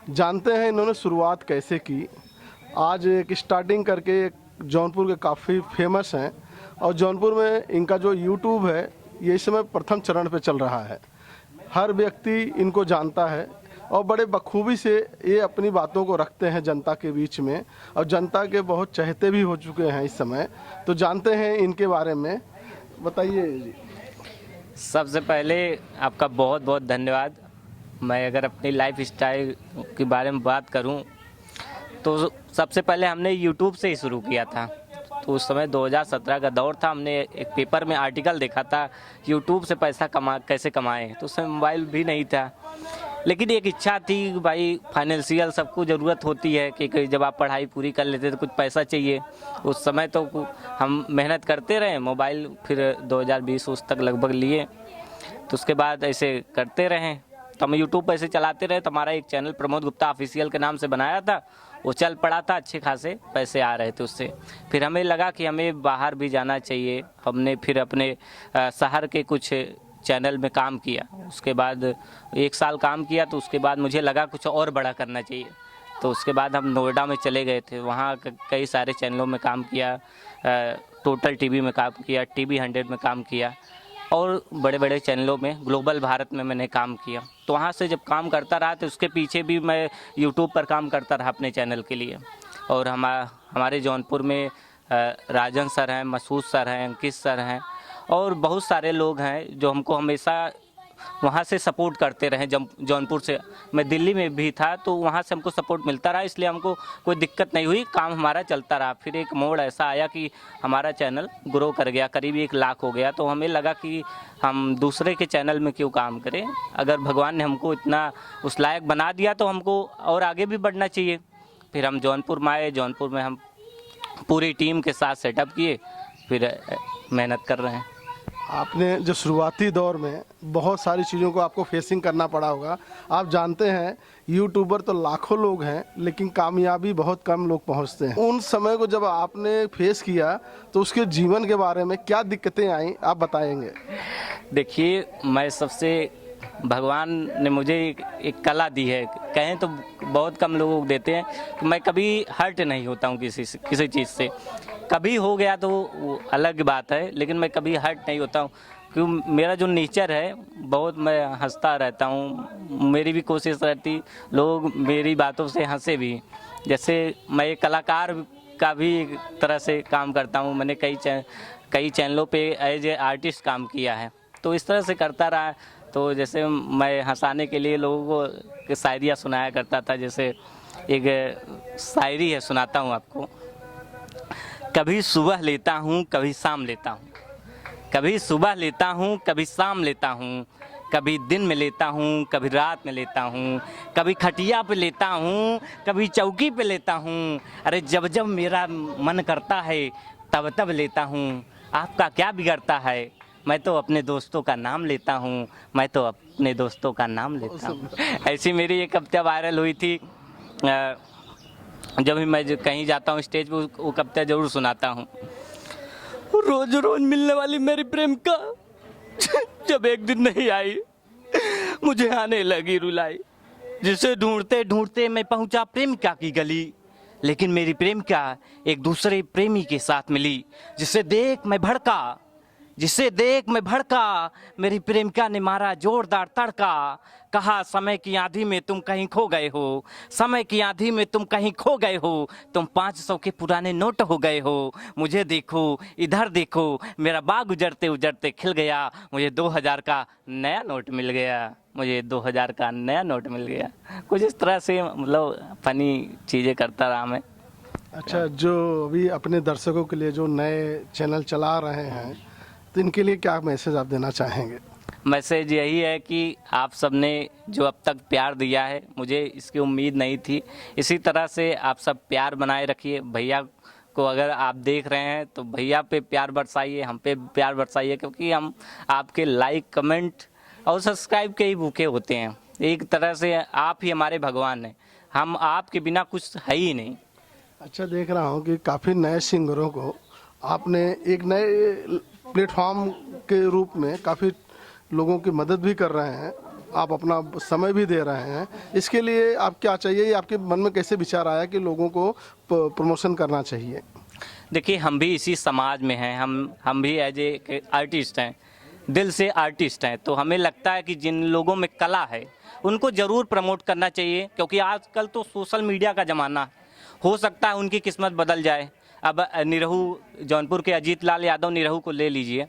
जानते हैं इन्होंने शुरुआत कैसे की। आज एक स्टार्टिंग करके एक जौनपुर के काफ़ी फेमस हैं और जौनपुर में इनका जो यूट्यूब है ये इस समय प्रथम चरण पे चल रहा है। हर व्यक्ति इनको जानता है और बड़े बखूबी से ये अपनी बातों को रखते हैं जनता के बीच में और जनता के बहुत चहेते भी हो चुके हैं इस समय। तो जानते हैं इनके बारे में, बताइए जी। सबसे पहले आपका बहुत बहुत धन्यवाद। मैं अगर अपनी लाइफ स्टाइल के बारे में बात करूं तो सबसे पहले हमने यूट्यूब से ही शुरू किया था। तो उस समय 2017 का दौर था। हमने एक पेपर में आर्टिकल देखा था यूट्यूब से पैसा कैसे कमाएं। तो उस समय मोबाइल भी नहीं था, लेकिन एक इच्छा थी कि भाई फाइनेंशियल सबको ज़रूरत होती है कि जब आप पढ़ाई पूरी कर लेते तो कुछ पैसा चाहिए। उस समय तो हम मेहनत करते रहे, मोबाइल फिर 2020 उस तक लगभग लिए। तो उसके बाद ऐसे करते रहें तो हम यूट्यूब पर ऐसे चलाते रहे। तो हमारा एक चैनल प्रमोद गुप्ता ऑफिशियल के नाम से बनाया था, वो चल पड़ा था, अच्छे खासे पैसे आ रहे थे उससे। फिर हमें लगा कि हमें बाहर भी जाना चाहिए। हमने फिर अपने शहर के कुछ चैनल में काम किया। उसके बाद 1 साल काम किया तो उसके बाद मुझे लगा कुछ और बड़ा करना चाहिए। तो उसके बाद हम नोएडा में चले गए थे, वहाँ कई सारे चैनलों में काम किया। टोटल टीवी में काम किया, टीवी 100 में काम किया और बड़े बड़े चैनलों में, ग्लोबल भारत में मैंने काम किया। तो वहाँ से जब काम करता रहा तो उसके पीछे भी मैं यूट्यूब पर काम करता रहा अपने चैनल के लिए। और हमारे जौनपुर में राजन सर हैं, मसूद सर हैं, अंकित सर हैं और बहुत सारे लोग हैं जो हमको हमेशा वहाँ से सपोर्ट करते रहे। जौनपुर से मैं दिल्ली में भी था तो वहाँ से हमको सपोर्ट मिलता रहा, इसलिए हमको कोई दिक्कत नहीं हुई, काम हमारा चलता रहा। फिर एक मोड़ ऐसा आया कि हमारा चैनल ग्रो कर गया, करीब 1 लाख हो गया। तो हमें लगा कि हम दूसरे के चैनल में क्यों काम करें, अगर भगवान ने हमको इतना उस लायक बना दिया तो हमको और आगे भी बढ़ना चाहिए। फिर हम जौनपुर में आए, जौनपुर में हम पूरी टीम के साथ सेटअप किए, फिर मेहनत कर रहे हैं। आपने जो शुरुआती दौर में बहुत सारी चीज़ों को आपको फेसिंग करना पड़ा होगा। आप जानते हैं यूट्यूबर तो लाखों लोग हैं लेकिन कामयाबी बहुत कम लोग पहुंचते हैं। उन समय को जब आपने फेस किया तो उसके जीवन के बारे में क्या दिक्कतें आई, आप बताएंगे? देखिए, मैं सबसे भगवान ने मुझे एक कला दी है, कहें तो बहुत कम लोगों को देते हैं कि मैं कभी हर्ट नहीं होता हूँ किसी चीज़ से। कभी हो गया तो वो अलग बात है, लेकिन मैं कभी हर्ट नहीं होता हूँ क्योंकि मेरा जो नेचर है बहुत, मैं हंसता रहता हूँ। मेरी भी कोशिश रहती लोग मेरी बातों से हंसे भी। जैसे मैं एक कलाकार का भी एक तरह से काम करता हूँ। मैंने कई चैनलों पे एज ए आर्टिस्ट काम किया है, तो इस तरह से करता रहा। तो जैसे मैं हंसाने के लिए लोगों को शायरियाँ सुनाया करता था। जैसे एक शायरी है, सुनाता हूँ आपको। कभी सुबह लेता हूँ, कभी शाम लेता हूँ, कभी सुबह लेता हूँ, कभी शाम लेता हूँ, कभी दिन में लेता हूँ, कभी रात में लेता हूँ, कभी खटिया पे लेता हूँ, कभी चौकी पे लेता हूँ। अरे जब जब मेरा मन करता है तब तब लेता हूँ। आपका क्या बिगड़ता है, मैं तो अपने दोस्तों का नाम लेता हूँ, मैं तो अपने दोस्तों का नाम लेता हूँ। ऐसी मेरी एक कविता वायरल हुई थी। जब भी मैं कहीं जाता हूँ स्टेज पे वो कविता जरूर सुनाता हूँ। रोज रोज मिलने वाली मेरी प्रेमिका जब एक दिन नहीं आई, मुझे आने लगी रुलाई। जिसे ढूंढते ढूंढते मैं पहुंचा प्रेमिका की गली, लेकिन मेरी प्रेमिका एक दूसरे प्रेमी के साथ मिली। जिसे देख मैं भड़का, मेरी प्रेमिका ने मारा जोरदार तड़का। कहा समय की आंधी में तुम कहीं खो गए हो, समय की आंधी में तुम कहीं खो गए हो, तुम 500 के पुराने नोट हो गए हो। मुझे देखो, इधर देखो, मेरा बाग उजड़ते उजड़ते खिल गया। मुझे 2000 का नया नोट मिल गया, मुझे 2000 का नया नोट मिल गया। कुछ इस तरह से मतलब फनी चीज़ें करता रहा मैं। अच्छा, जो अभी अपने दर्शकों के लिए जो नए चैनल चला रहे हैं तो इनके लिए क्या मैसेज आप देना चाहेंगे? मैसेज यही है कि आप सबने जो अब तक प्यार दिया है, मुझे इसकी उम्मीद नहीं थी। इसी तरह से आप सब प्यार बनाए रखिए। भैया को अगर आप देख रहे हैं तो भैया पे प्यार बरसाइए, हम पे प्यार बरसाइए, क्योंकि हम आपके लाइक, कमेंट और सब्सक्राइब के ही भूखे होते हैं। एक तरह से आप ही हमारे भगवान हैं, हम आपके बिना कुछ है ही नहीं। अच्छा, देख रहा हूँ कि काफ़ी नए सिंगरों को आपने एक नए प्लेटफॉर्म के रूप में काफ़ी लोगों की मदद भी कर रहे हैं आप अपना समय भी दे रहे हैं, इसके लिए आप क्या चाहिए, ये आपके मन में कैसे विचार आया कि लोगों को प्रमोशन करना चाहिए? देखिए, हम भी इसी समाज में हैं, हम भी एज ए आर्टिस्ट हैं, दिल से आर्टिस्ट हैं। तो हमें लगता है कि जिन लोगों में कला है उनको ज़रूर प्रमोट करना चाहिए, क्योंकि आजकल तो सोशल मीडिया का ज़माना है। हो सकता है उनकी किस्मत बदल जाए। अब निरहू, जौनपुर के अजीत लाल यादव निरहू को ले लीजिए।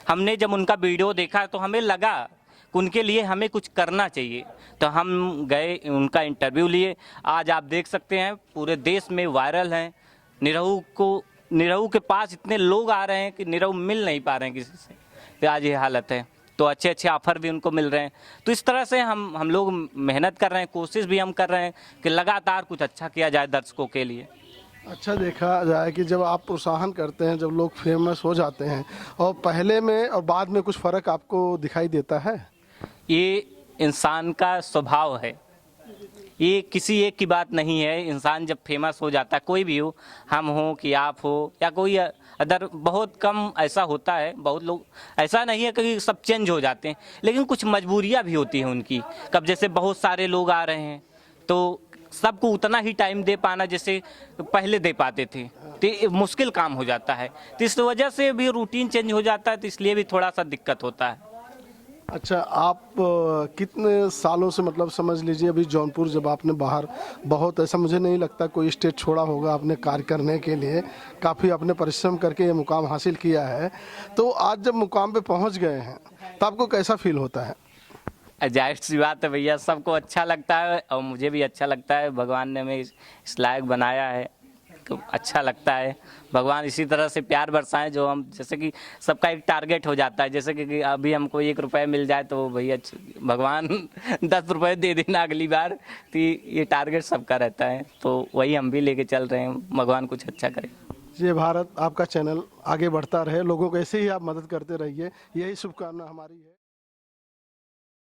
हमने जब उनका वीडियो देखा तो हमें लगा कि उनके लिए हमें कुछ करना चाहिए, तो हम गए, उनका इंटरव्यू लिए। आज आप देख सकते हैं पूरे देश में वायरल हैं। निरहू के पास इतने लोग आ रहे हैं कि निरहू मिल नहीं पा रहे हैं किसी से, तो आज ये हालत है। तो अच्छे अच्छे ऑफर भी उनको मिल रहे हैं। तो इस तरह से हम लोग मेहनत कर रहे हैं, कोशिश भी हम कर रहे हैं कि लगातार कुछ अच्छा किया जाए दर्शकों के लिए। अच्छा, देखा जाए कि जब आप प्रोत्साहन करते हैं, जब लोग फेमस हो जाते हैं और पहले में और बाद में कुछ फ़र्क आपको दिखाई देता है? ये इंसान का स्वभाव है, ये किसी एक की बात नहीं है। इंसान जब फेमस हो जाता है, कोई भी हो, हम हो कि आप हो या कोई अदर, बहुत कम ऐसा होता है। बहुत लोग, ऐसा नहीं है कि सब चेंज हो जाते हैं, लेकिन कुछ मजबूरियां भी होती हैं उनकी। कब जैसे बहुत सारे लोग आ रहे हैं तो सबको उतना ही टाइम दे पाना जैसे पहले दे पाते थे, तो ये मुश्किल काम हो जाता है। तो इस वजह से भी रूटीन चेंज हो जाता है, तो इसलिए भी थोड़ा सा दिक्कत होता है। अच्छा, आप कितने सालों से, मतलब समझ लीजिए अभी जौनपुर, जब आपने बाहर बहुत, ऐसा मुझे नहीं लगता कोई स्टेट छोड़ा होगा आपने कार्य करने के लिए, काफ़ी आपने परिश्रम करके ये मुकाम हासिल किया है। तो आज जब मुकाम पे पहुंच गए हैं तो आपको कैसा फील होता है? जाहिर सी बात है भैया, सबको अच्छा लगता है और मुझे भी अच्छा लगता है। भगवान ने हमें इस लायक बनाया है तो अच्छा लगता है। भगवान इसी तरह से प्यार बरसाएं, जो हम, जैसे कि सबका एक टारगेट हो जाता है, जैसे कि अभी हमको 1 रुपये मिल जाए तो भैया भगवान 10 रुपये दे देना अगली बार, तो ये टारगेट सबका रहता है। तो वही हम भी लेके चल रहे हैं, भगवान कुछ अच्छा करे। ये भारत आपका चैनल आगे बढ़ता रहे, लोगों को ऐसे ही आप मदद करते रहिए, यही शुभकामना हमारी है।